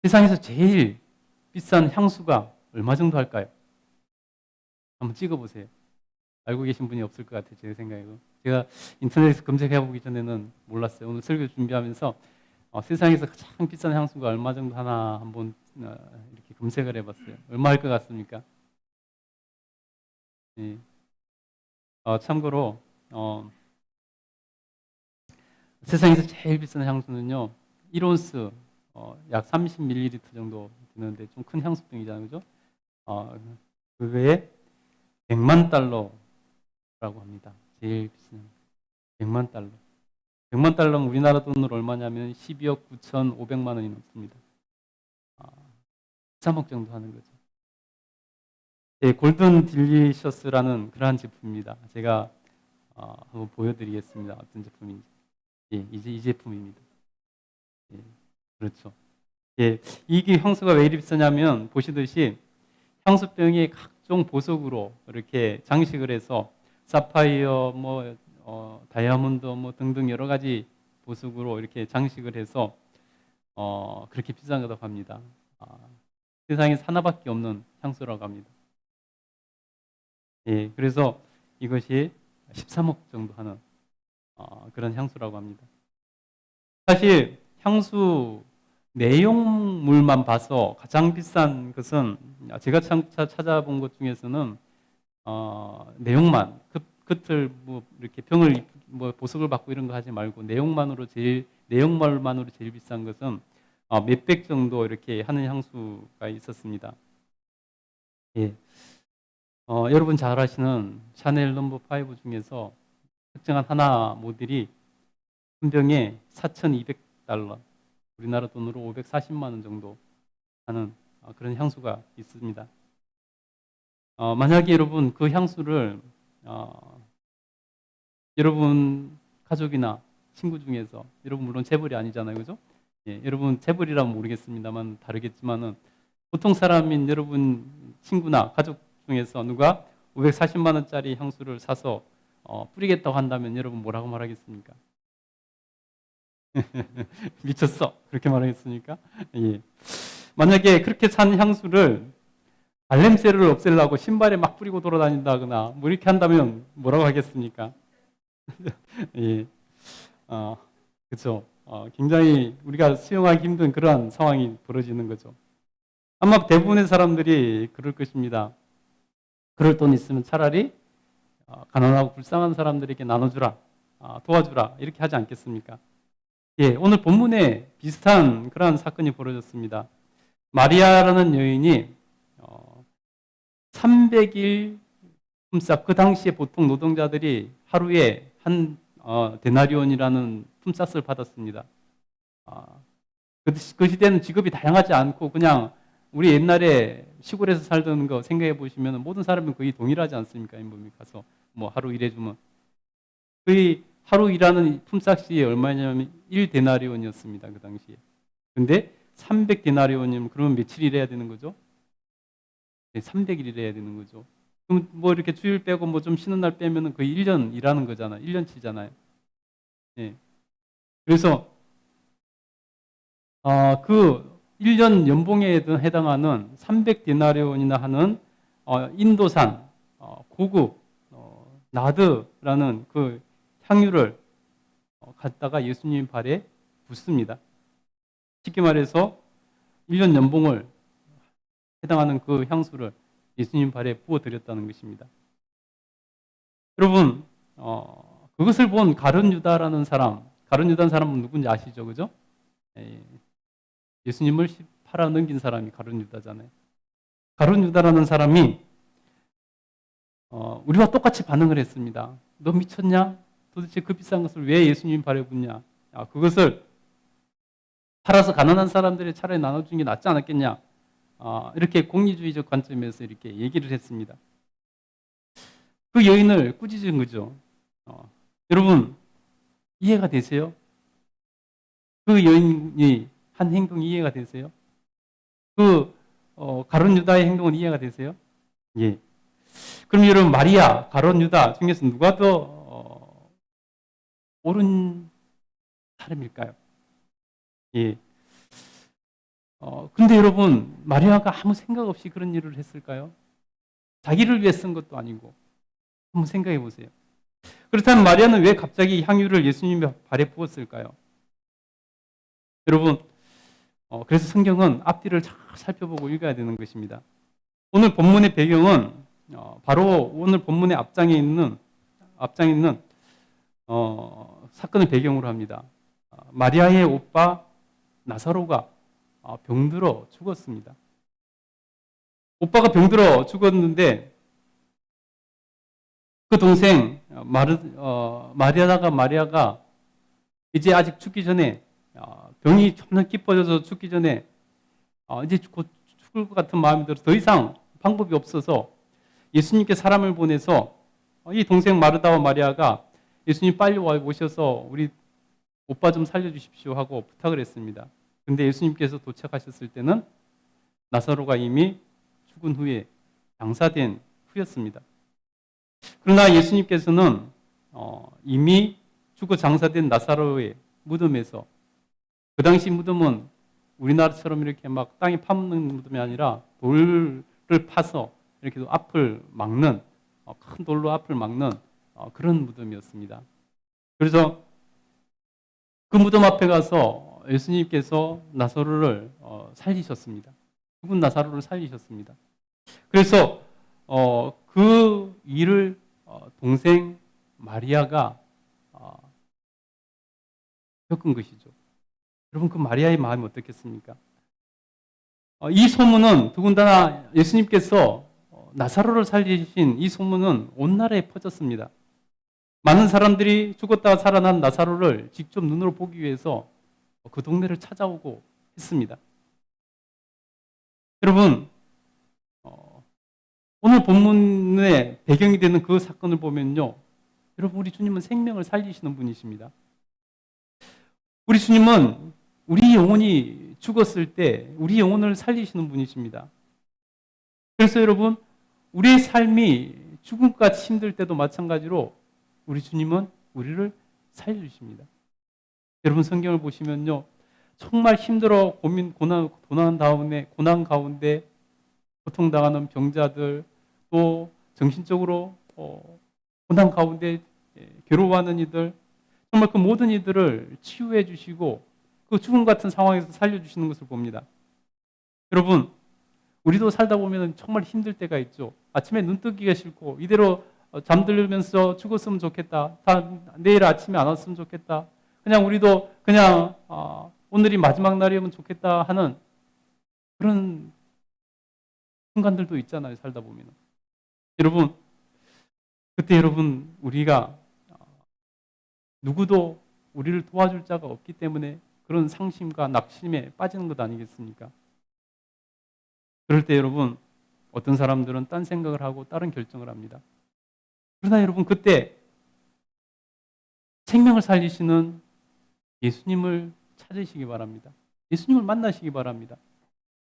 세상에서 제일 비싼 향수가 얼마 정도 할까요? 한번 찍어보세요. 알고 계신 분이 없을 것 같아요. 제 생각에도. 제가 인터넷에서 검색해보기 전에는 몰랐어요. 오늘 설교 준비하면서 세상에서 가장 비싼 향수가 얼마 정도 하나 한번 이렇게 검색을 해봤어요. 얼마 할 것 같습니까? 예. 참고로 세상에서 제일 비싼 향수는요, 1온스 약 30ml 정도 되는데 좀 큰 향수병이잖아요, 그죠? 그거에 100만 달러라고 합니다. 제일 비싼 100만 달러. 100만 달러면 우리나라 돈으로 얼마냐면 12억 9,500만 원이 넘습니다. 13억 정도 하는 거죠. 예, 골든 딜리셔스라는 그러한 제품입니다. 제가 한번 보여드리겠습니다. 어떤 제품인지. 예, 이 제품입니다. 예, 그렇죠. 예, 이게 향수가 왜 이리 비싸냐면 보시듯이 향수병이 각종 보석으로 이렇게 장식을 해서 사파이어, 다이아몬드 등등 여러 가지 보석으로 이렇게 장식을 해서 그렇게 비싼 거라고 합니다. 세상에 하나밖에 없는 향수라고 합니다. 예, 그래서 이것이 13억 정도 하는 그런 향수라고 합니다. 사실 향수 내용물만 봐서 가장 비싼 것은 제가 찾아본 것 중에서는 내용만 겉을 이렇게 병을 보석을 받고 이런 거 하지 말고 내용말만으로 제일 비싼 것은 몇백 정도 이렇게 하는 향수가 있었습니다. 예. 여러분 잘 아시는 샤넬 넘버 5 중에서 특정한 하나 모델이 한 병에 4,200달러, 우리나라 돈으로 540만 원 정도 하는 그런 향수가 있습니다. 만약에 여러분 그 향수를 여러분 가족이나 친구 중에서, 여러분 물론 재벌이 아니잖아요, 그죠? 예, 여러분 재벌이라면 모르겠습니다만 다르겠지만은 보통 사람인 여러분 친구나 가족 중에서 누가 540만 원짜리 향수를 사서 뿌리겠다고 한다면 여러분 뭐라고 말하겠습니까? 미쳤어, 그렇게 말하겠습니까? 예. 만약에 그렇게 산 향수를 발냄새를 없애려고 신발에 막 뿌리고 돌아다닌다거나 뭐 이렇게 한다면 뭐라고 하겠습니까? 예. 그렇죠. 굉장히 우리가 수용하기 힘든 그러한 상황이 벌어지는 거죠. 아마 대부분의 사람들이 그럴 것입니다. 그럴 돈 있으면 차라리 가난하고 불쌍한 사람들에게 나눠주라, 도와주라, 이렇게 하지 않겠습니까? 예, 오늘 본문에 비슷한 그러한 사건이 벌어졌습니다. 마리아라는 여인이 300일 품삯, 그 당시에 보통 노동자들이 하루에 한 데나리온이라는 품삯을 받았습니다. 그 시대는 직업이 다양하지 않고 그냥 우리 옛날에 시골에서 살던 거 생각해 보시면 모든 사람은 거의 동일하지 않습니까? 인범이 가서 뭐 하루 일해주면 거의 하루 일하는 품삯이 얼마냐면 1데나리온이었습니다. 그 당시에. 근데 300데나리온이면 그러면 며칠 일해야 되는 거죠? 네, 300일 일해야 되는 거죠. 그럼 뭐 이렇게 주일 빼고 뭐 좀 쉬는 날 빼면은 거의 1년 일하는 거잖아요. 1년치잖아요. 예. 그래서 그 1년 연봉에 해당하는 300데나리온이나 하는 인도산 고급 나드라는 그 향유를 갖다가 예수님 발에 붓습니다. 쉽게 말해서 1년 연봉을 해당하는 그 향수를 예수님 발에 부어드렸다는 것입니다. 여러분, 그것을 본 가룟 유다라는 사람, 가룟 유다는 사람은 누군지 아시죠? 그죠? 예수님을 팔아 넘긴 사람이 가룟 유다잖아요. 가룟 유다라는 사람이 우리와 똑같이 반응을 했습니다. 너 미쳤냐? 도대체 그 비싼 것을 왜 예수님 발에 붓냐? 그것을 팔아서 가난한 사람들이 차라리 나눠주는 게 낫지 않았겠냐? 이렇게 공리주의적 관점에서 이렇게 얘기를 했습니다. 그 여인을 꾸짖은 거죠. 여러분, 이해가 되세요? 그 여인이 한 행동이 이해가 되세요? 가룟 유다의 행동은 이해가 되세요? 예. 그럼 여러분, 마리아, 가룟 유다 중에서 누가 더 옳은 사람일까요? 예. 근데 여러분, 마리아가 아무 생각 없이 그런 일을 했을까요? 자기를 위해 쓴 것도 아니고. 한번 생각해 보세요. 그렇다면 마리아는 왜 갑자기 향유를 예수님의 발에 부었을까요? 여러분, 그래서 성경은 앞뒤를 잘 살펴보고 읽어야 되는 것입니다. 오늘 본문의 배경은 바로 오늘 본문의 앞장에 있는 사건을 배경으로 합니다. 마리아의 오빠 나사로가 병들어 죽었습니다. 오빠가 병들어 죽었는데 그 동생 마리아가 이제 아직 죽기 전에 병이 점점 깊어져서 죽기 전에 이제 곧 죽을 것 같은 마음이 들어서 더 이상 방법이 없어서 예수님께 사람을 보내서 이 동생 마르다와 마리아가 예수님 빨리 와 오셔서 우리 오빠 좀 살려주십시오 하고 부탁을 했습니다. 근데 예수님께서 도착하셨을 때는 나사로가 이미 죽은 후에 장사된 후였습니다. 그러나 예수님께서는 이미 죽어 장사된 나사로의 무덤에서, 그 당시 무덤은 우리나라처럼 이렇게 막 땅에 파묻는 무덤이 아니라 돌을 파서 이렇게 앞을 막는, 큰 돌로 앞을 막는 그런 무덤이었습니다. 그래서 그 무덤 앞에 가서 예수님께서 나사로를 살리셨습니다. 죽은 나사로를 살리셨습니다. 그래서 그 일을 동생 마리아가 겪은 것이죠. 여러분, 그 마리아의 마음이 어떻겠습니까? 이 소문은 더군다나 예수님께서 나사로를 살리신 이 소문은 온 나라에 퍼졌습니다. 많은 사람들이 죽었다가 살아난 나사로를 직접 눈으로 보기 위해서 그 동네를 찾아오고 했습니다. 여러분, 오늘 본문의 배경이 되는 그 사건을 보면요, 여러분, 우리 주님은 생명을 살리시는 분이십니다. 우리 주님은 우리 영혼이 죽었을 때 우리 영혼을 살리시는 분이십니다. 그래서 여러분, 우리의 삶이 죽음같이 힘들 때도 마찬가지로 우리 주님은 우리를 살려주십니다. 여러분, 성경을 보시면요, 정말 힘들어 고난 가운데 고통당하는 병자들, 또 정신적으로 고난 가운데 괴로워하는 이들, 정말 그 모든 이들을 치유해 주시고 그 죽음 같은 상황에서 살려주시는 것을 봅니다. 여러분, 우리도 살다 보면 정말 힘들 때가 있죠. 아침에 눈 뜨기가 싫고 이대로 잠들면서 죽었으면 좋겠다. 내일 아침에 안 왔으면 좋겠다. 그냥 우리도 그냥 오늘이 마지막 날이면 좋겠다 하는 그런 순간들도 있잖아요. 살다 보면. 여러분, 그때 여러분, 우리가 누구도 우리를 도와줄 자가 없기 때문에 그런 상심과 낙심에 빠지는 것 아니겠습니까? 그럴 때 여러분, 어떤 사람들은 딴 생각을 하고 다른 결정을 합니다. 그러나 여러분, 그때 생명을 살리시는 예수님을 찾으시기 바랍니다. 예수님을 만나시기 바랍니다.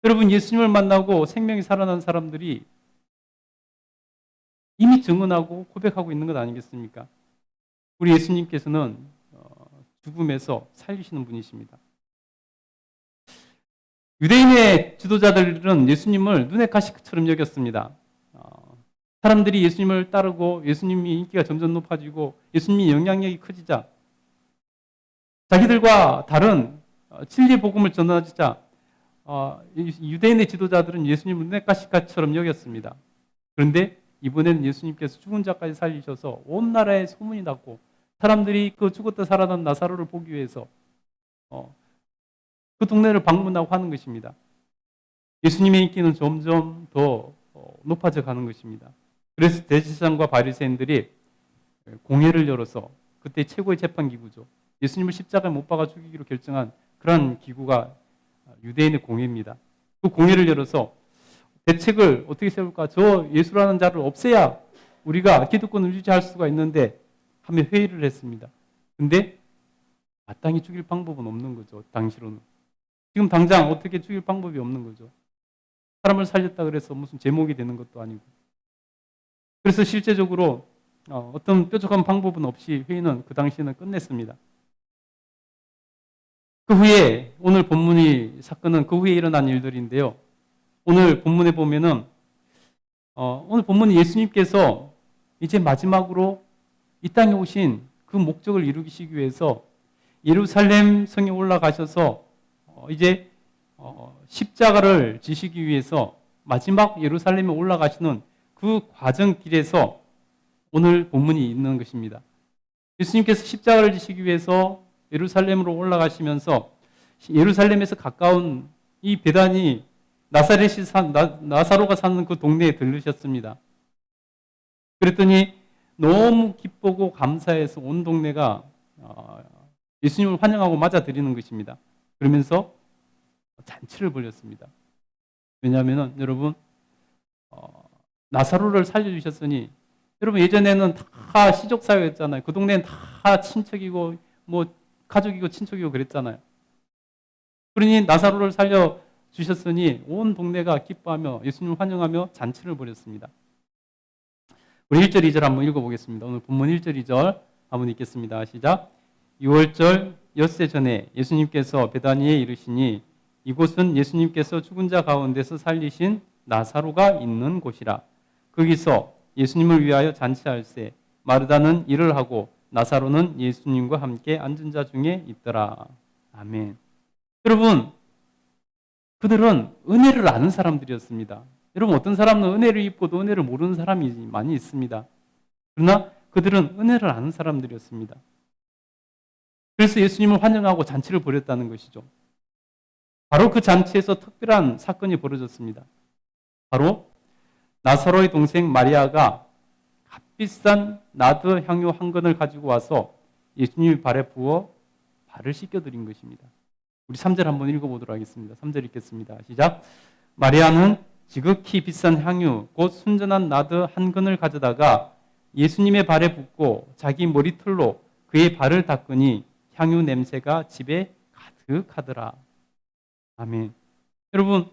여러분, 예수님을 만나고 생명이 살아난 사람들이 이미 증언하고 고백하고 있는 것 아니겠습니까? 우리 예수님께서는 죽음에서 살리시는 분이십니다. 유대인의 지도자들은 예수님을 눈의 가시처럼 여겼습니다. 사람들이 예수님을 따르고 예수님이 인기가 점점 높아지고 예수님이 영향력이 커지자 자기들과 다른 진리의 복음을 전하자 유대인의 지도자들은 예수님을 눈의 가시처럼 여겼습니다. 그런데 이번에는 예수님께서 죽은 자까지 살리셔서 온 나라에 소문이 났고 사람들이 그 죽었다 살아난 나사로를 보기 위해서 그 동네를 방문하고 하는 것입니다. 예수님의 인기는 점점 더 높아져 가는 것입니다. 그래서 대제사장과 바리새인들이 공회를 열어서, 그때 최고의 재판 기구죠. 예수님을 십자가에 못 박아 죽이기로 결정한 그러한 기구가 유대인의 공회입니다. 그 공회를 열어서 대책을 어떻게 세울까? 저 예수라는 자를 없애야 우리가 기득권을 유지할 수가 있는데 하며 회의를 했습니다. 근데 마땅히 죽일 방법은 없는 거죠. 당시로는. 지금 당장 어떻게 죽일 방법이 없는 거죠. 사람을 살렸다 그래서 무슨 제목이 되는 것도 아니고. 그래서 실제적으로 어떤 뾰족한 방법은 없이 회의는 그 당시에는 끝냈습니다. 그 후에 오늘 본문이 사건은 그 후에 일어난 일들인데요. 오늘 본문에 보면은 오늘 본문은 예수님께서 이제 마지막으로 이 땅에 오신 그 목적을 이루시기 위해서 예루살렘 성에 올라가셔서 이제 십자가를 지시기 위해서 마지막 예루살렘에 올라가시는 그 과정 길에서 오늘 본문이 있는 것입니다. 예수님께서 십자가를 지시기 위해서 예루살렘으로 올라가시면서 예루살렘에서 가까운 이 베다니 나사로가 사는 그 동네에 들르셨습니다. 그랬더니 너무 기쁘고 감사해서 온 동네가 예수님을 환영하고 맞아들이는 것입니다. 그러면서 잔치를 벌였습니다. 왜냐하면 여러분 나사로를 살려주셨으니 여러분 예전에는 다 시족사회였잖아요. 그 동네는 다 친척이고 뭐 가족이고 친척이고 그랬잖아요. 그러니 나사로를 살려주셨으니 온 동네가 기뻐하며 예수님을 환영하며 잔치를 벌였습니다. 우리 1절 2절 한번 읽어보겠습니다. 오늘 본문 1절 2절 한번 읽겠습니다. 시작. 6월절 엿새 전에 예수님께서 베다니에 이르시니 이곳은 예수님께서 죽은 자 가운데서 살리신 나사로가 있는 곳이라. 거기서 예수님을 위하여 잔치할세 마르다는 일을 하고 나사로는 예수님과 함께 앉은 자 중에 있더라. 아멘. 여러분, 그들은 은혜를 아는 사람들이었습니다. 여러분, 어떤 사람은 은혜를 입고도 은혜를 모르는 사람이 많이 있습니다. 그러나 그들은 은혜를 아는 사람들이었습니다. 그래서 예수님을 환영하고 잔치를 벌였다는 것이죠. 바로 그 잔치에서 특별한 사건이 벌어졌습니다. 바로 나사로의 동생 마리아가 값비싼 나드 향유 한 근을 가지고 와서 예수님 발에 부어 발을 씻겨드린 것입니다. 우리 3절 한번 읽어보도록 하겠습니다. 3절 읽겠습니다. 시작. 마리아는 지극히 비싼 향유 곧 순전한 나드 한 근을 가져다가 예수님의 발에 붓고 자기 머리털로 그의 발을 닦으니 향유 냄새가 집에 가득하더라. 아멘. 여러분,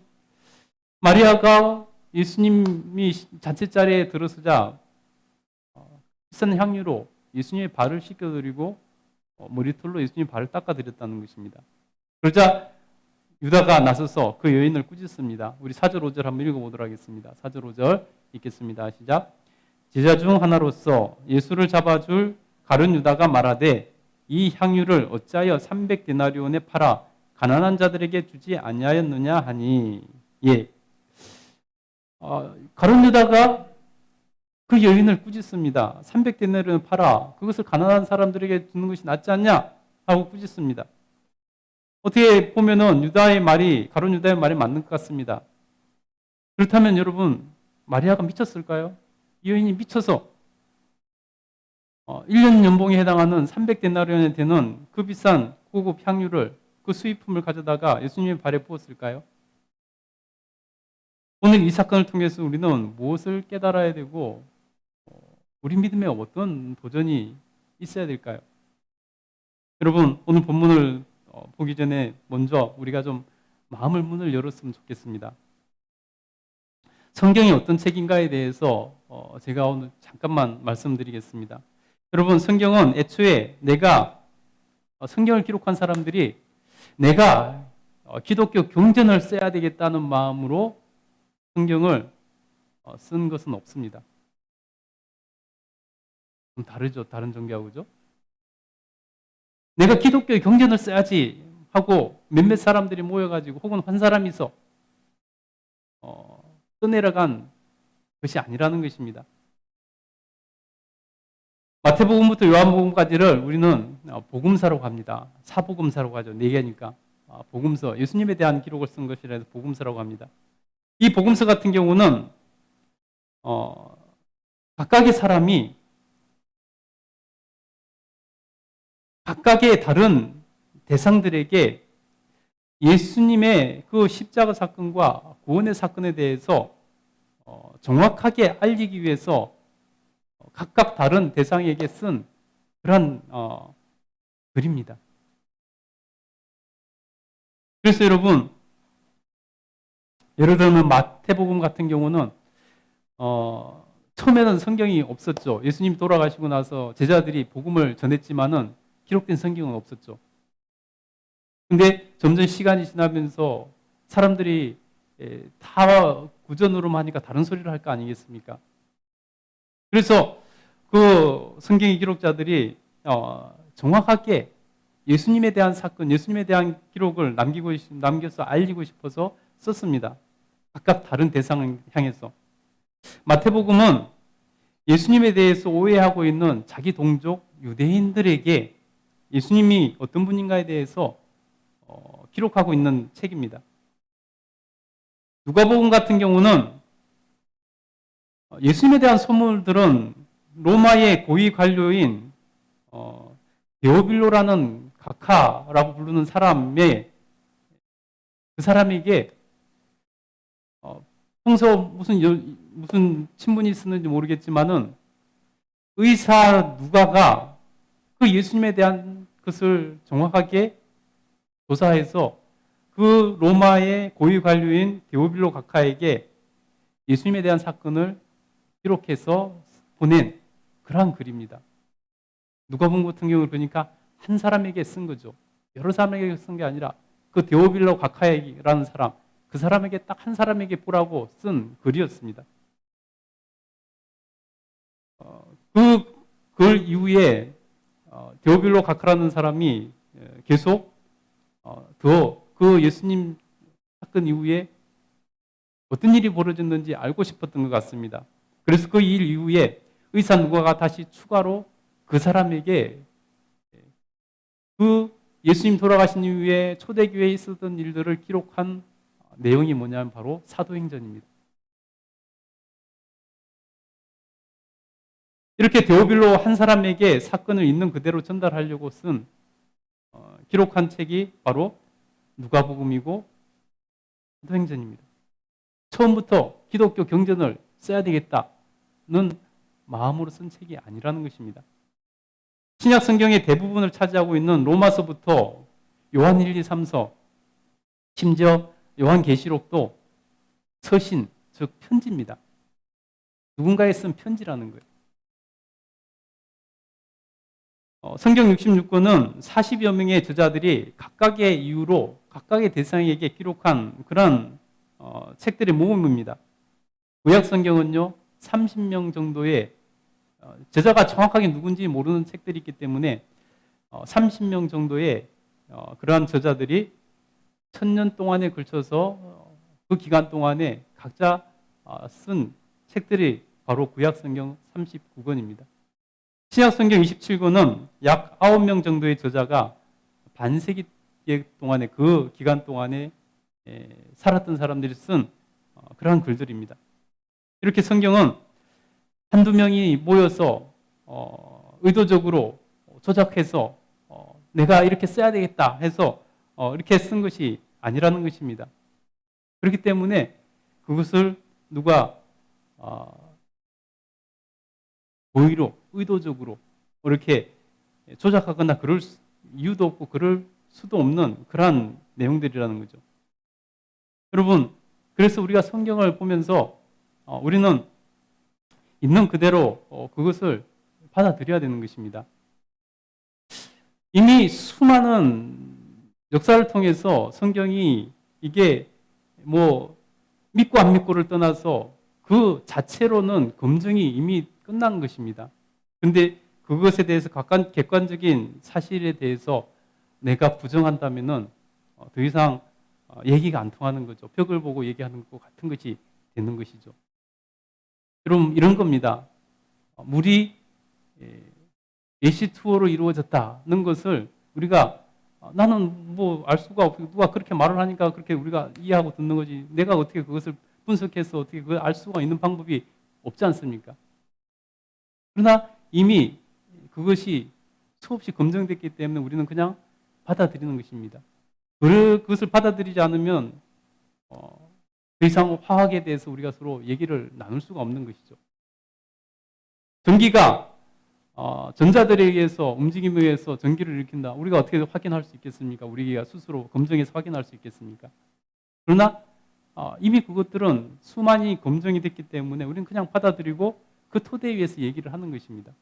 마리아가 예수님이 잔치 자리에 들어서자 비싼 향유로 예수님의 발을 씻겨드리고 머리털로 예수님의 발을 닦아드렸다는 것입니다. 그러자 유다가 나서서 그 여인을 꾸짖습니다. 우리 4절 5절 한번 읽어보도록 하겠습니다. 4절 5절 읽겠습니다. 시작. 제자 중 하나로서 예수를 잡아줄 가룟 유다가 말하되 이 향유를 어찌하여 300데나리온에 팔아 가난한 자들에게 주지 아니하였느냐 하니. 예. 가룟 유다가 그 여인을 꾸짖습니다. 300데나리온을 팔아 그것을 가난한 사람들에게 주는 것이 낫지 않냐 하고 꾸짖습니다. 어떻게 보면은 가룟 유다의 말이 맞는 것 같습니다. 그렇다면 여러분, 마리아가 미쳤을까요? 이 여인이 미쳐서 1년 연봉에 해당하는 300데나리온에 되는 그 비싼 고급 향유를 그 수입품을 가져다가 예수님의 발에 부었을까요? 오늘 이 사건을 통해서 우리는 무엇을 깨달아야 되고 우리 믿음에 어떤 도전이 있어야 될까요? 여러분, 오늘 본문을 보기 전에 먼저 우리가 좀 마음을 문을 열었으면 좋겠습니다. 성경이 어떤 책인가에 대해서 제가 오늘 잠깐만 말씀드리겠습니다. 여러분, 성경은 애초에 성경을 기록한 사람들이 내가 기독교 경전을 써야 되겠다는 마음으로 성경을 쓴 것은 없습니다. 좀 다르죠? 다른 종교하고, 그죠? 내가 기독교의 경전을 써야지 하고 몇몇 사람들이 모여가지고 혹은 한 사람이 있어 써내려간 것이 아니라는 것입니다. 마태복음부터 요한복음까지를 우리는 복음서라고 합니다. 사복음서라고 하죠. 4개니까. 복음서, 예수님에 대한 기록을 쓴 것이라 해서 복음서라고 합니다. 이 복음서 같은 경우는 각각의 사람이 각각의 다른 대상들에게 예수님의 그 십자가 사건과 구원의 사건에 대해서 정확하게 알리기 위해서 각각 다른 대상에게 쓴 그런 글입니다. 그래서 여러분, 예를 들면 마태복음 같은 경우는 처음에는 성경이 없었죠. 예수님이 돌아가시고 나서 제자들이 복음을 전했지만은 기록된 성경은 없었죠. 근데 점점 시간이 지나면서 사람들이 다 구전으로만 하니까 다른 소리를 할 거 아니겠습니까? 그래서 그 성경의 기록자들이 정확하게 예수님에 대한 사건, 예수님에 대한 기록을 남겨서 알리고 싶어서 썼습니다. 각각 다른 대상을 향해서. 마태복음은 예수님에 대해서 오해하고 있는 자기 동족 유대인들에게 예수님이 어떤 분인가에 대해서 기록하고 있는 책입니다. 누가복음 같은 경우는 예수님에 대한 소문들은 로마의 고위 관료인 데오빌로라는 각하라고 부르는 그 사람에게 평소 무슨 친분이 있었는지 모르겠지만은 의사 누가가 그 예수님에 대한 것을 정확하게 조사해서 그 로마의 고위 관료인 데오빌로 각하에게 예수님에 대한 사건을 기록해서 보낸 그러한 글입니다. 누가복음 같은 경우는 그러니까 한 사람에게 쓴 거죠. 여러 사람에게 쓴 게 아니라 그 데오빌로 각하라는 사람, 그 사람에게 딱 한 사람에게 보라고 쓴 글이었습니다. 그 글 이후에 데오빌로 각하라는 사람이 계속 그 예수님 사건 이후에 어떤 일이 벌어졌는지 알고 싶었던 것 같습니다. 그래서 그 일 이후에 의사 누가가 다시 추가로 그 사람에게 그 예수님 돌아가신 이후에 초대교회에 있었던 일들을 기록한 내용이 뭐냐면 바로 사도행전입니다. 이렇게 데오빌로 한 사람에게 사건을 있는 그대로 전달하려고 기록한 책이 바로 누가복음이고 사도행전입니다. 처음부터 기독교 경전을 써야 되겠다는 마음으로 쓴 책이 아니라는 것입니다. 신약 성경의 대부분을 차지하고 있는 로마서부터 요한 1, 2, 3서, 심지어 요한계시록도 서신, 즉 편지입니다. 누군가에 쓴 편지라는 거예요. 성경 66권은 40여 명의 저자들이 각각의 이유로 각각의 대상에게 기록한 그런 책들의 모음입니다. 구약 성경은요 30명 정도의 저자가 정확하게 누군지 모르는 책들이 있기 때문에 30명 정도의 그러한 저자들이 1000년 동안에 걸쳐서 그 기간 동안에 각자 쓴 책들이 바로 구약 성경 39권입니다. 신약 성경 27권은 약 9명 정도의 저자가 반세기 동안에 그 기간 동안에 살았던 사람들이 쓴 그러한 글들입니다. 이렇게 성경은 한두 명이 모여서 의도적으로 조작해서 내가 이렇게 써야 되겠다 해서 이렇게 쓴 것이 아니라는 것입니다. 그렇기 때문에 그것을 누가 고의로 의도적으로 이렇게 조작하거나 그럴 이유도 없고 그럴 수도 없는 그러한 내용들이라는 거죠. 여러분, 그래서 우리가 성경을 보면서 우리는 있는 그대로 그것을 받아들여야 되는 것입니다. 이미 수많은 역사를 통해서 성경이 이게 뭐 믿고 안 믿고를 떠나서 그 자체로는 검증이 이미 끝난 것입니다. 그런데 그것에 대해서 객관적인 사실에 대해서 내가 부정한다면은 더 이상 얘기가 안 통하는 거죠. 벽을 보고 얘기하는 것 같은 것이 되는 것이죠. 여러분 이런 겁니다. 물이 H2O로 이루어졌다는 것을 우리가 나는 뭐 알 수가 없고 누가 그렇게 말을 하니까 그렇게 우리가 이해하고 듣는 거지 내가 어떻게 그것을 분석해서 어떻게 그걸 알 수가 있는 방법이 없지 않습니까? 그러나 이미 그것이 수없이 검증됐기 때문에 우리는 그냥 받아들이는 것입니다. 그것을 받아들이지 않으면 더 이상 화학에 대해서 우리가 서로 얘기를 나눌 수가 없는 것이죠. 전기가 전자들에 의해서 움직임에 의해서 전기를 일으킨다. 우리가 어떻게 확인할 수 있겠습니까? 우리가 스스로 검증해서 확인할 수 있겠습니까? 그러나 이미 그것들은 수많이 검증이 됐기 때문에 우리는 그냥 받아들이고 그 토대 위에서 얘기를 하는 것입니다.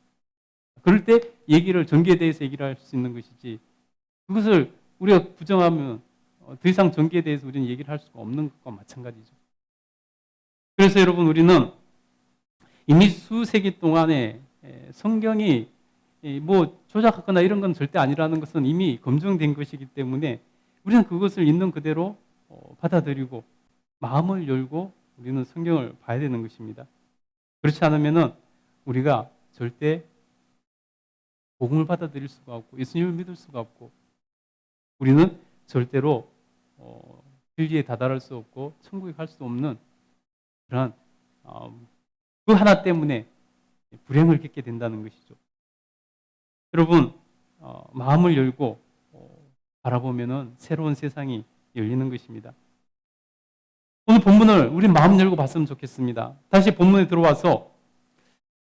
그럴 때 전기에 대해서 얘기를 할 수 있는 것이지 그것을 우리가 부정하면 더 이상 전기에 대해서 우리는 얘기를 할 수가 없는 것과 마찬가지죠. 그래서 여러분, 우리는 이미 수세기 동안에 성경이 뭐 조작하거나 이런 건 절대 아니라는 것은 이미 검증된 것이기 때문에 우리는 그것을 있는 그대로 받아들이고 마음을 열고 우리는 성경을 봐야 되는 것입니다. 그렇지 않으면은 우리가 절대 복음을 받아들일 수가 없고 예수님을 믿을 수가 없고 우리는 절대로 진리에 다다를 수 없고 천국에 갈 수 없는 그러한 그 하나 때문에 불행을 겪게 된다는 것이죠. 여러분, 마음을 열고 바라보면은 새로운 세상이 열리는 것입니다. 오늘 본문을 우리 마음 열고 봤으면 좋겠습니다. 다시 본문에 들어와서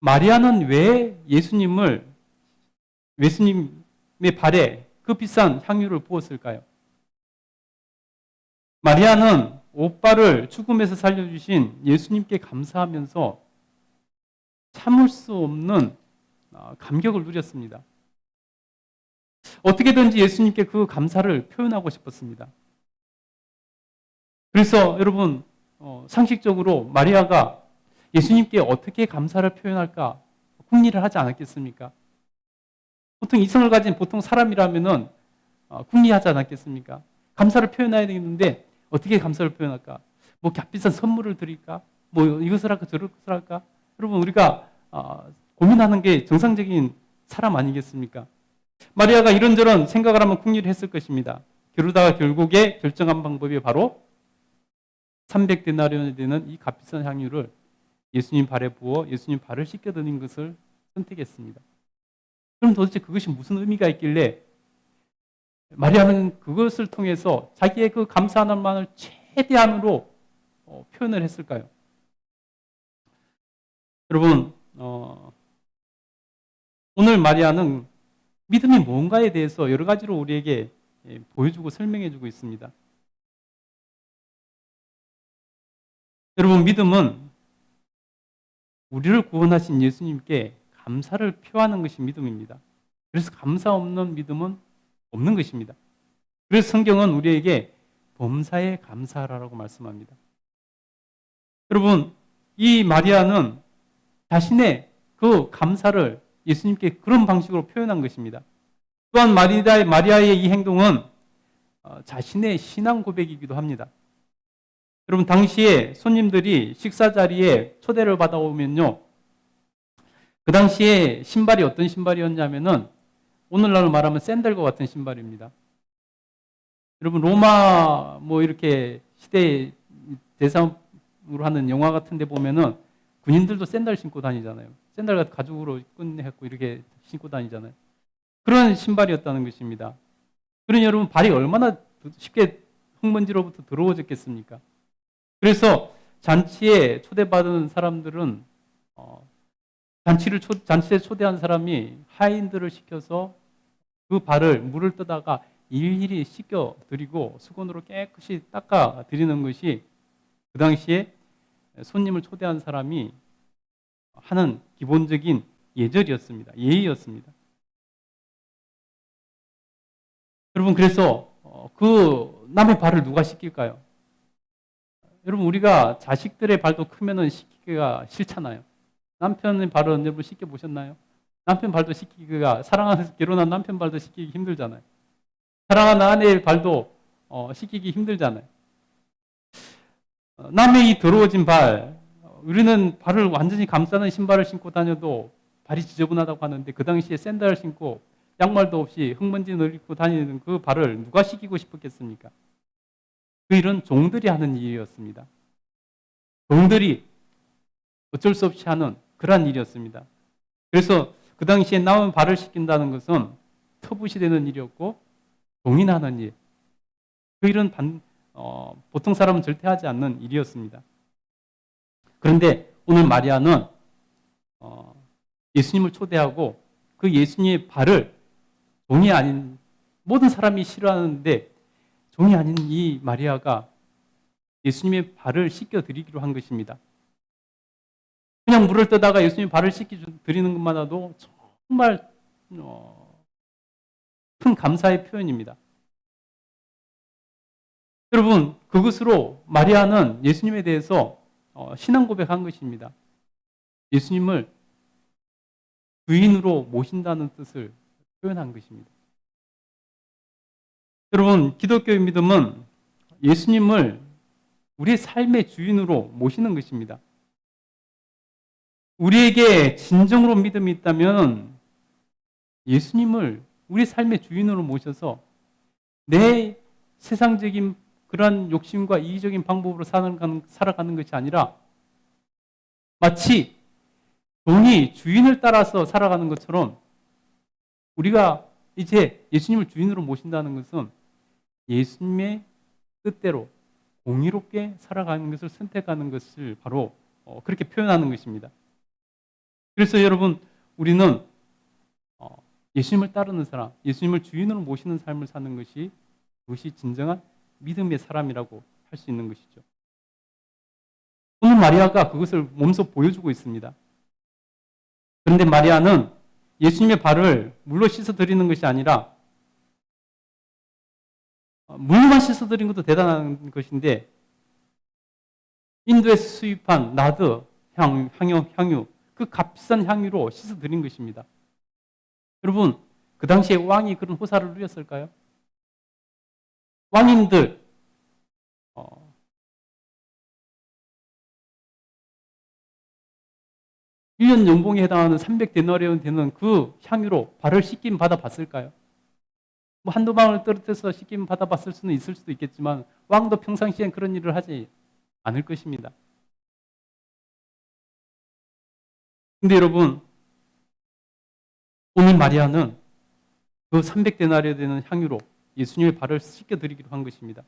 마리아는 왜 예수님의 발에 그 비싼 향유를 부었을까요? 마리아는 오빠를 죽음에서 살려주신 예수님께 감사하면서 참을 수 없는 감격을 누렸습니다. 어떻게든지 예수님께 그 감사를 표현하고 싶었습니다. 그래서 여러분, 상식적으로 마리아가 예수님께 어떻게 감사를 표현할까 궁리를 하지 않았겠습니까? 보통 이성을 가진 보통 사람이라면은 궁리하지 않았겠습니까? 감사를 표현해야 되겠는데 어떻게 감사를 표현할까? 뭐 값비싼 선물을 드릴까? 뭐 이것을 할까 저것을 할까? 여러분, 우리가 고민하는 게 정상적인 사람 아니겠습니까? 마리아가 이런저런 생각을 하면 궁리를 했을 것입니다. 그러다가 결국에 결정한 방법이 바로 300데나리온이 되는 이 값비싼 향유를 예수님 발에 부어 예수님 발을 씻겨드린 것을 선택했습니다. 그럼 도대체 그것이 무슨 의미가 있길래 마리아는 그것을 통해서 자기의 그 감사하는 마음을 최대한으로 표현을 했을까요? 여러분, 오늘 마리아는 믿음이 뭔가에 대해서 여러 가지로 우리에게 보여주고 설명해주고 있습니다. 여러분, 믿음은 우리를 구원하신 예수님께 감사를 표하는 것이 믿음입니다. 그래서 감사 없는 믿음은 없는 것입니다. 그래서 성경은 우리에게 범사에 감사하라고 말씀합니다. 여러분, 이 마리아는 자신의 그 감사를 예수님께 그런 방식으로 표현한 것입니다. 또한 마리아의 이 행동은 자신의 신앙 고백이기도 합니다. 여러분, 당시에 손님들이 식사 자리에 초대를 받아오면요, 그 당시에 신발이 어떤 신발이었냐면은 오늘날로 말하면 샌들과 같은 신발입니다. 여러분, 로마 뭐 이렇게 시대 대상으로 하는 영화 같은 데 보면은 군인들도 샌들 신고 다니잖아요. 샌들 같은 가죽으로 끈해갖고 이렇게 신고 다니잖아요. 그런 신발이었다는 것입니다. 그러니 여러분, 발이 얼마나 쉽게 흙먼지로부터 더러워졌겠습니까? 그래서 잔치에 초대받은 사람들은 잔치에 초대한 사람이 하인들을 시켜서 그 발을 물을 떠다가 일일이 씻겨 드리고 수건으로 깨끗이 닦아 드리는 것이 그 당시에 손님을 초대한 사람이 하는 기본적인 예절이었습니다. 예의였습니다. 여러분, 그래서 그 남의 발을 누가 씻길까요? 여러분, 우리가 자식들의 발도 크면은 씻기기가 싫잖아요. 남편의 발은 여러분 씻겨 보셨나요? 남편 발도 씻기기가, 사랑하면서 결혼한 남편 발도 씻기기 힘들잖아요. 사랑하는 아내의 발도 씻기기 힘들잖아요. 남의 이 더러워진 발, 우리는 발을 완전히 감싸는 신발을 신고 다녀도 발이 지저분하다고 하는데 그 당시에 샌들을 신고 양말도 없이 흙먼지를 입고 다니는 그 발을 누가 씻기고 싶었겠습니까? 그 일은 종들이 하는 일이었습니다. 종들이 어쩔 수 없이 하는 그러한 일이었습니다. 그래서 그 당시에 남의 발을 씻긴다는 것은 터부시 되는 일이었고 종인하는 일. 그 일은 보통 사람은 절대 하지 않는 일이었습니다. 그런데 오늘 마리아는 예수님을 초대하고 그 예수님의 발을 종이 아닌 모든 사람이 싫어하는데 종이 아닌 이 마리아가 예수님의 발을 씻겨드리기로 한 것입니다. 그냥 물을 떠다가 예수님의 발을 씻겨드리는 것만으로도 정말 큰 감사의 표현입니다. 여러분, 그것으로 마리아는 예수님에 대해서 신앙 고백한 것입니다. 예수님을 주인으로 모신다는 뜻을 표현한 것입니다. 여러분, 기독교의 믿음은 예수님을 우리의 삶의 주인으로 모시는 것입니다. 우리에게 진정으로 믿음이 있다면 예수님을 우리 삶의 주인으로 모셔서 내 세상적인 그러한 욕심과 이기적인 방법으로 살아가는 것이 아니라 마치 종이 주인을 따라서 살아가는 것처럼 우리가 이제 예수님을 주인으로 모신다는 것은 예수님의 뜻대로 공의롭게 살아가는 것을 선택하는 것을 바로 그렇게 표현하는 것입니다. 그래서 여러분, 우리는 예수님을 따르는 사람, 예수님을 주인으로 모시는 삶을 사는 것이 그것이 진정한 믿음의 사람이라고 할 수 있는 것이죠. 오늘 마리아가 그것을 몸소 보여주고 있습니다. 그런데 마리아는 예수님의 발을 물로 씻어드리는 것이 아니라 물만 씻어드린 것도 대단한 것인데 인도에서 수입한 나드, 향유, 그 값비싼 향유로 씻어드린 것입니다. 여러분, 그 당시에 왕이 그런 호사를 누렸을까요? 왕인들 1년 연봉에 해당하는 300데나리온 되는 그 향유로 발을 씻김 받아봤을까요? 뭐 한두 방울 떨어뜨려서 씻김 받아봤을 수는 있을 수도 있겠지만 왕도 평상시엔 그런 일을 하지 않을 것입니다. 근데 여러분, 오늘 마리아는 그 300데나리온 되는 향유로 예수님의 발을 씻겨드리기로 한 것입니다.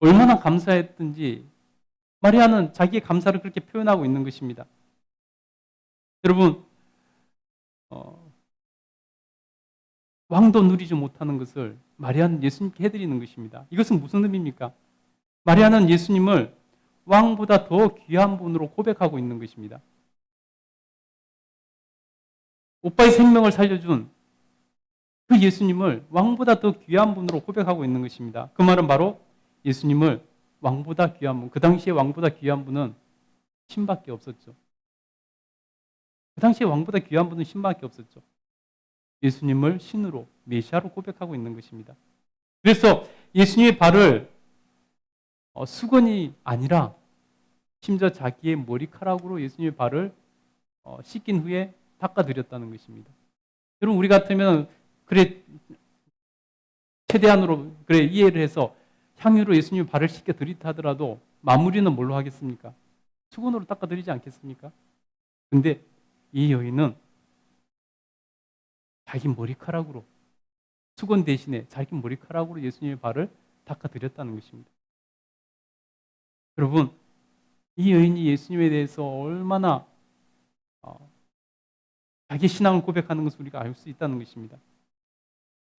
얼마나 감사했든지 마리아는 자기의 감사를 그렇게 표현하고 있는 것입니다. 여러분, 왕도 누리지 못하는 것을 마리아는 예수님께 해드리는 것입니다. 이것은 무슨 의미입니까? 마리아는 예수님을 왕보다 더 귀한 분으로 고백하고 있는 것입니다. 오빠의 생명을 살려준 그 예수님을 왕보다 더 귀한 분으로 고백하고 있는 것입니다. 그 말은 바로 예수님을 왕보다 귀한 분, 그 당시에 왕보다 귀한 분은 신밖에 없었죠. 그 당시에 왕보다 귀한 분은 신밖에 없었죠. 예수님을 신으로, 메시아로 고백하고 있는 것입니다. 그래서 예수님의 발을 수건이 아니라 심지어 자기의 머리카락으로 예수님의 발을 씻긴 후에 닦아드렸다는 것입니다. 여러분, 우리 같으면 그래 최대한으로 그래 이해를 해서 향유로 예수님의 발을 씻겨 드리다 하더라도 마무리는 뭘로 하겠습니까? 수건으로 닦아드리지 않겠습니까? 근데 이 여인은 자기 머리카락으로, 수건 대신에 자기 머리카락으로 예수님의 발을 닦아드렸다는 것입니다. 여러분, 이 여인이 예수님에 대해서 얼마나 자기 신앙을 고백하는 것을 우리가 알 수 있다는 것입니다.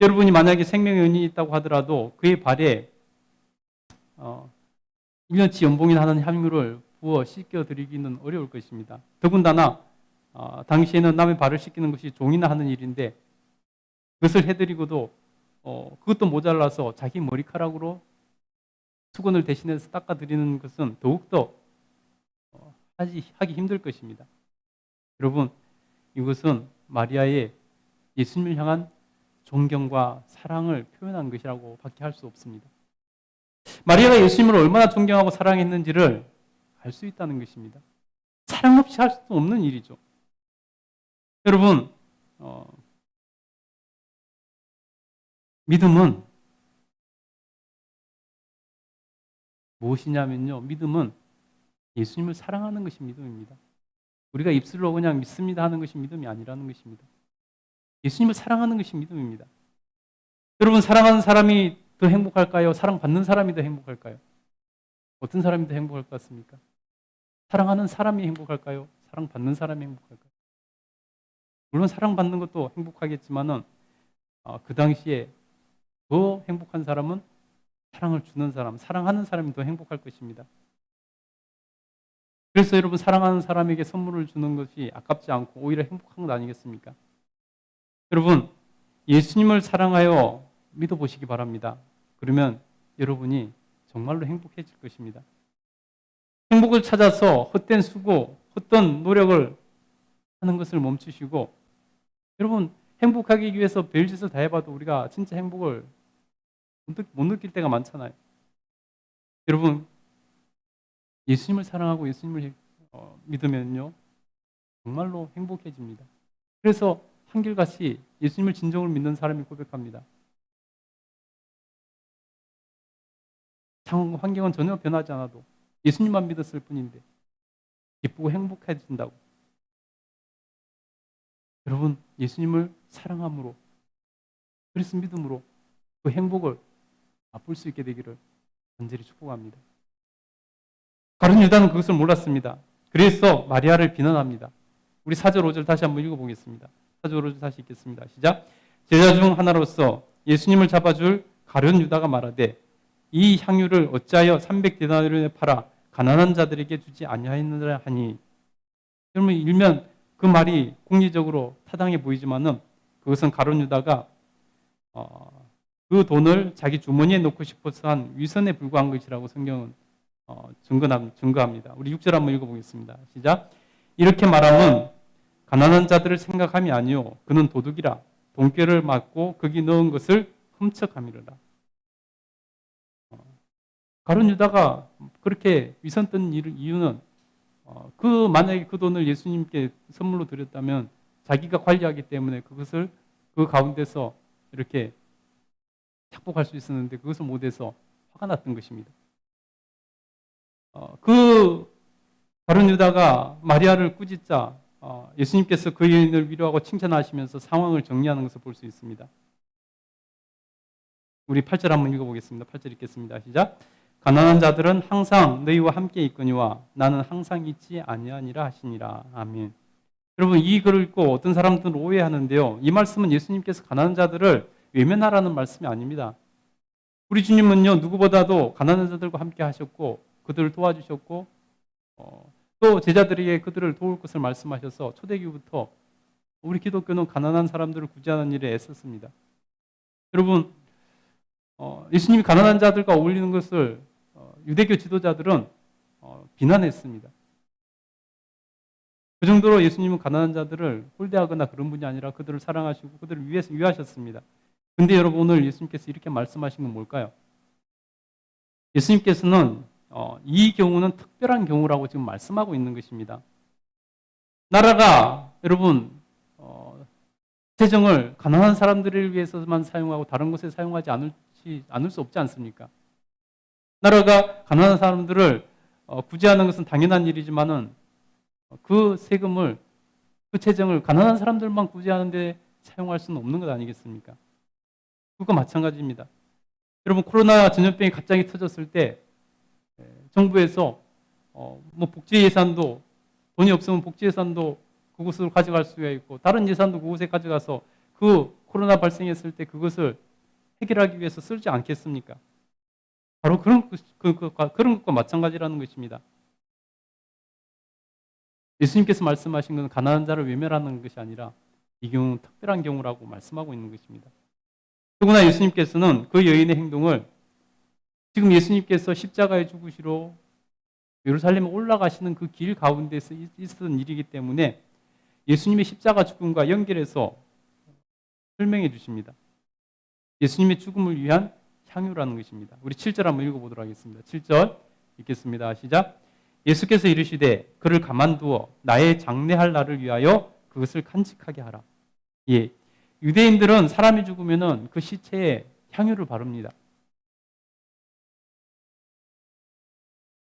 여러분이 만약에 생명의 은인이 있다고 하더라도 그의 발에 1년치 연봉이 나는 향유를 부어 씻겨드리기는 어려울 것입니다. 더군다나 당시에는 남의 발을 씻기는 것이 종이나 하는 일인데 그것을 해드리고도 그것도 모자라서 자기 머리카락으로 수건을 대신해서 닦아드리는 것은 더욱더 하기 힘들 것입니다. 여러분, 이것은 마리아의 예수님을 향한 존경과 사랑을 표현한 것이라고 밖에 할 수 없습니다. 마리아가 예수님을 얼마나 존경하고 사랑했는지를 알 수 있다는 것입니다. 사랑 없이 할 수 없는 일이죠. 여러분, 믿음은 무엇이냐면요. 믿음은 예수님을 사랑하는 것이 믿음입니다. 우리가 입술로 그냥 믿습니다 하는 것이 믿음이 아니라는 것입니다. 예수님을 사랑하는 것이 믿음입니다. 여러분, 사랑하는 사람이 더 행복할까요? 사랑받는 사람이 더 행복할까요? 어떤 사람이 더 행복할 것 같습니까? 사랑하는 사람이 행복할까요? 사랑받는 사람이 행복할까요? 물론 사랑받는 것도 행복하겠지만은 그 당시에 더 행복한 사람은 사랑을 주는 사람, 사랑하는 사람이 더 행복할 것입니다. 그래서 여러분, 사랑하는 사람에게 선물을 주는 것이 아깝지 않고 오히려 행복한 것 아니겠습니까? 여러분, 예수님을 사랑하여 믿어보시기 바랍니다. 그러면 여러분이 정말로 행복해질 것입니다. 행복을 찾아서 헛된 수고, 헛된 노력을 하는 것을 멈추시고, 여러분 행복하기 위해서 별짓을 다 해봐도 우리가 진짜 행복을 못 느낄 때가 많잖아요. 여러분 예수님을 사랑하고 예수님을 믿으면요 정말로 행복해집니다. 그래서 한결같이 예수님을 진정으로 믿는 사람이 고백합니다. 환경은 전혀 변하지 않아도 예수님만 믿었을 뿐인데 기쁘고 행복해진다고. 여러분 예수님을 사랑함으로 그리스도 믿음으로 그 행복을 맛볼 수 있게 되기를 간절히 축복합니다. 가룟 유다는 그것을 몰랐습니다. 그래서 마리아를 비난합니다. 우리 4절 5절 다시 한번 읽어보겠습니다. 4절 5절 다시 읽겠습니다. 시작. 제자 중 하나로서 예수님을 잡아줄 가룟 유다가 말하되 이 향유를 어찌하여 300데나리온에 팔아 가난한 자들에게 주지 아니하였느냐 하니. 여러분 일면 그 말이 공리적으로 타당해 보이지만은 그것은 가룟 유다가 그 돈을 자기 주머니에 넣고 싶어서 한 위선에 불과한 것이라고 성경은 증거합니다. 우리 6절 한번 읽어보겠습니다. 시작. 이렇게 말하면 가난한 자들을 생각함이 아니요 그는 도둑이라 돈꾀를 맞고 거기 넣은 것을 훔쳐가미르라. 가룟 유다가 그렇게 위선 뜬 이유는 만약에 그 돈을 예수님께 선물로 드렸다면 자기가 관리하기 때문에 그것을 그 가운데서 이렇게 착복할 수 있었는데 그것을 못해서 화가 났던 것입니다. 그 가룟 유다가 마리아를 꾸짖자 예수님께서 그 여인을 위로하고 칭찬하시면서 상황을 정리하는 것을 볼 수 있습니다. 우리 8절 한번 읽어보겠습니다. 8절 읽겠습니다. 시작. 가난한 자들은 항상 너희와 함께 있거니와 나는 항상 있지 아니하니라 하시니라. 아멘. 여러분 이 글을 읽고 어떤 사람들은 오해하는데요. 이 말씀은 예수님께서 가난한 자들을 외면하라는 말씀이 아닙니다. 우리 주님은요 누구보다도 가난한 자들과 함께 하셨고 그들을 도와주셨고 또 제자들에게 그들을 도울 것을 말씀하셔서 초대기부터 우리 기독교는 가난한 사람들을 구제하는 일에 애썼습니다. 여러분 예수님이 가난한 자들과 어울리는 것을 유대교 지도자들은 비난했습니다. 그 정도로 예수님은 가난한 자들을 홀대하거나 그런 분이 아니라 그들을 사랑하시고 그들을 위해서 위하셨습니다. 근데 여러분 오늘 예수님께서 이렇게 말씀하신 건 뭘까요? 예수님께서는 이 경우는 특별한 경우라고 지금 말씀하고 있는 것입니다. 나라가 여러분 재정을 가난한 사람들을 위해서만 사용하고 다른 곳에 사용하지 않을 수 없지 않습니까? 나라가 가난한 사람들을 구제하는 것은 당연한 일이지만은 그 세금을 그 재정을 가난한 사람들만 구제하는 데 사용할 수는 없는 것 아니겠습니까? 그거 마찬가지입니다. 여러분 코로나 전염병이 갑자기 터졌을 때 정부에서 복지 예산도 돈이 없으면 복지 예산도 그곳으로 가져갈 수가 있고 다른 예산도 그곳에 가져가서 그 코로나 발생했을 때 그것을 해결하기 위해서 쓰지 않겠습니까? 바로 그런 것과 마찬가지라는 것입니다. 예수님께서 말씀하신 것은 가난한 자를 외면하는 것이 아니라 이 경우는 특별한 경우라고 말씀하고 있는 것입니다. 더구나 예수님께서는 그 여인의 행동을 지금 예수님께서 십자가에 죽으시러 예루살렘에 올라가시는 그 길 가운데서 있었던 일이기 때문에 예수님의 십자가 죽음과 연결해서 설명해 주십니다. 예수님의 죽음을 위한 향유라는 것입니다. 우리 7절 한번 읽어보도록 하겠습니다. 7절 읽겠습니다. 시작. 예수께서 이르시되 그를 가만두어 나의 장례할 날을 위하여 그것을 간직하게 하라. 예, 유대인들은 사람이 죽으면은 그 시체에 향유를 바릅니다.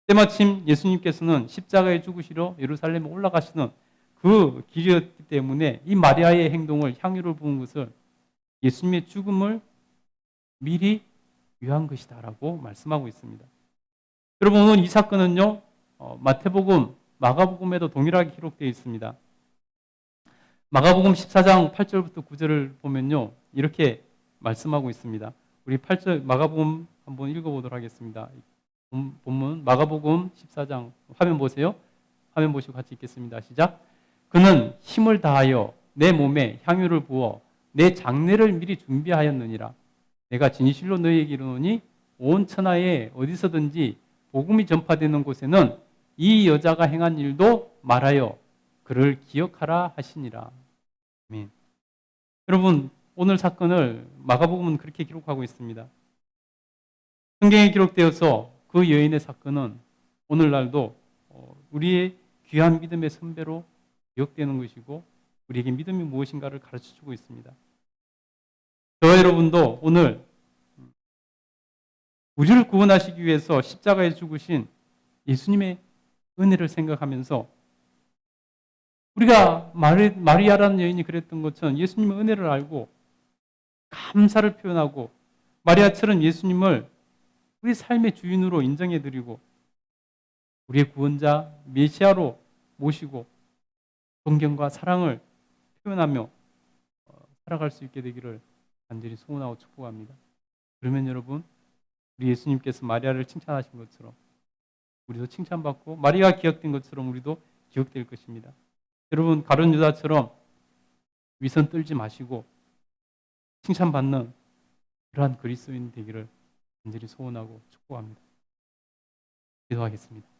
때마침 예수님께서는 십자가에 죽으시러 예루살렘에 올라가시는 그 길이었기 때문에 이 마리아의 행동을 향유를 부은 것을 예수님의 죽음을 미리 위한 것이다라고 말씀하고 있습니다. 여러분 오늘 이 사건은요 마태복음, 마가복음에도 동일하게 기록되어 있습니다. 마가복음 14장 8절부터 9절을 보면요 이렇게 말씀하고 있습니다. 우리 8절 마가복음 한번 읽어보도록 하겠습니다. 본문 마가복음 14장 화면 보세요. 화면 보시고 같이 읽겠습니다. 시작. 그는 힘을 다하여 내 몸에 향유를 부어 내 장례를 미리 준비하였느니라. 내가 진실로 너희에게 이르노니 온 천하에 어디서든지 복음이 전파되는 곳에는 이 여자가 행한 일도 말하여 그를 기억하라 하시니라. 아멘. 여러분, 오늘 사건을 마가복음은 그렇게 기록하고 있습니다. 성경에 기록되어서 그 여인의 사건은 오늘날도 우리의 귀한 믿음의 선배로 기억되는 것이고 우리에게 믿음이 무엇인가를 가르쳐주고 있습니다. 저와 여러분도 오늘 우리를 구원하시기 위해서 십자가에 죽으신 예수님의 은혜를 생각하면서 우리가 마리아라는 여인이 그랬던 것처럼 예수님의 은혜를 알고 감사를 표현하고 마리아처럼 예수님을 우리 삶의 주인으로 인정해드리고 우리의 구원자 메시아로 모시고 존경과 사랑을 표현하며 살아갈 수 있게 되기를 간절히 소원하고 축복합니다. 그러면 여러분, 우리 예수님께서 마리아를 칭찬하신 것처럼 우리도 칭찬받고 마리아가 기억된 것처럼 우리도 기억될 것입니다. 여러분, 가룟 유다처럼 위선 떨지 마시고 칭찬받는 그러한 그리스도인 되기를 간절히 소원하고 축복합니다. 기도하겠습니다.